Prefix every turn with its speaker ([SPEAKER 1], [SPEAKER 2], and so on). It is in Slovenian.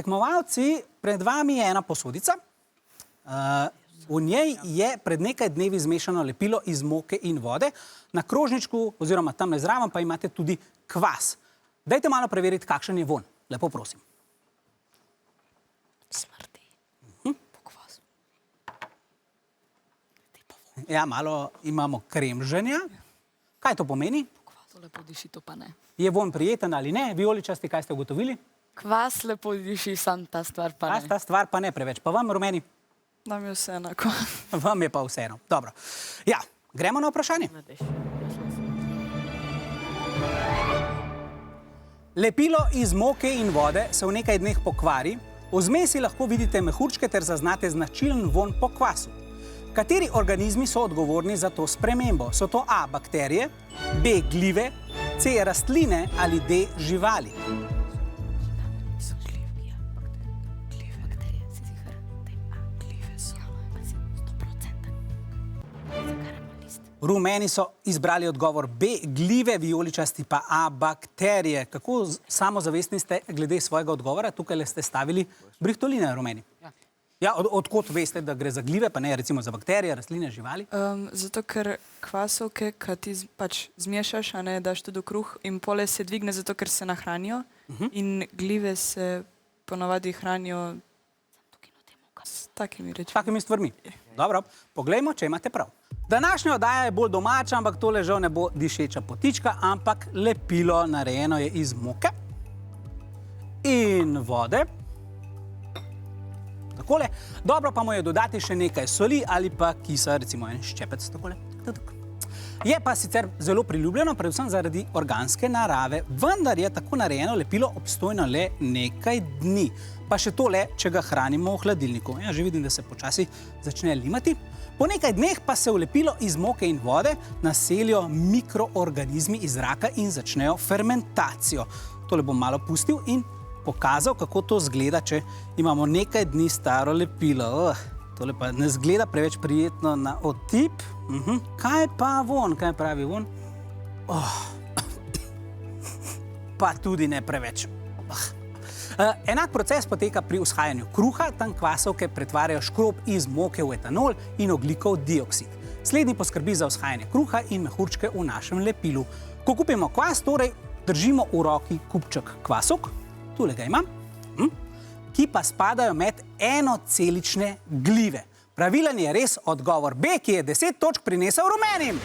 [SPEAKER 1] Tekmovalci, pred vami je ena posodica. V njej je pred nekaj dnevi zmešano lepilo iz moke in vode. Na krožničku, oziroma tam zraven, pa imate tudi kvas. Dajte malo preveriti, kakšen je vonj. Lepo prosim.
[SPEAKER 2] Smrdi. Po kvasu.
[SPEAKER 1] Ja, malo imamo kremženja. Kaj to pomeni?
[SPEAKER 2] Po kvasu lepo diši, to pa ne.
[SPEAKER 1] Je vonj prijeten ali ne? Vijoličasti, kaj ste ugotovili?
[SPEAKER 2] Kvas lepo diši, sam ta stvar pa ne.
[SPEAKER 1] Ta stvar pa ne preveč. Pa vam, rumeni?
[SPEAKER 3] Nam je vse enako.
[SPEAKER 1] Vam je pa vseeno. Dobro. Ja, gremo na vprašanje. Lepilo iz moke in vode se v nekaj dneh pokvari. V zmesi lahko vidite mehurčke ter zaznate značilen vonj po kvasu. Kateri organizmi so odgovorni za to spremembo? So to A, bakterije, B, glive, C, rastline ali D, živali? Rumeni so izbrali odgovor B, glive, vijoličasti pa A, bakterije. Kako samozavestni ste glede svojega odgovora? Tukaj ste stavili brihtoline, rumeni. Ja, odkot veste, da gre za glive, pa ne recimo za bakterije, rastline, živali?
[SPEAKER 3] Zato, ker kvasovke, ki ti pač zmešaš, a ne daš tudi v kruh in pole se dvigne, zato, ker se nahranijo. In glive se ponavadi hranijo s takimi rečmi.
[SPEAKER 1] S takimi stvarmi. Dobro, poglejmo, če imate prav. Današnja oddaja je bolj domača, ampak tole žal ne bo dišeča potička, ampak lepilo narejeno je iz moke in vode. Takole. Dobro pa mu je dodati še nekaj soli ali pa kisa, recimo en ščepec. Takole. Je pa sicer zelo priljubljeno, predvsem zaradi organske narave, vendar je tako narejeno lepilo obstojno le nekaj dni. Pa še to le, če ga hranimo v hladilniku. Ja, že vidim, da se počasi začne limati. Po nekaj dneh pa se v lepilo iz moke in vode naselijo mikroorganizmi iz zraka in začnejo fermentacijo. Tole bom malo pustil in pokazal, kako to zgleda, če imamo nekaj dni staro lepilo. Tole pa ne zgleda preveč prijetno na otip. Kaj pa vonj? Kaj pravi vonj? Pa tudi ne preveč. Enak proces poteka pri vzhajanju kruha, tam kvasovke pretvarjajo škrob iz moke v etanol in ogljikov dioksid. Slednji poskrbi za vzhajanje kruha in mehurčke v našem lepilu. Ko kupimo kvas, torej držimo v roki kupček kvasovk, tule ga imam, ki pa spadajo med enocelične glive. Pravilen je res odgovor B, ki je 10 točk prinesel rumenim.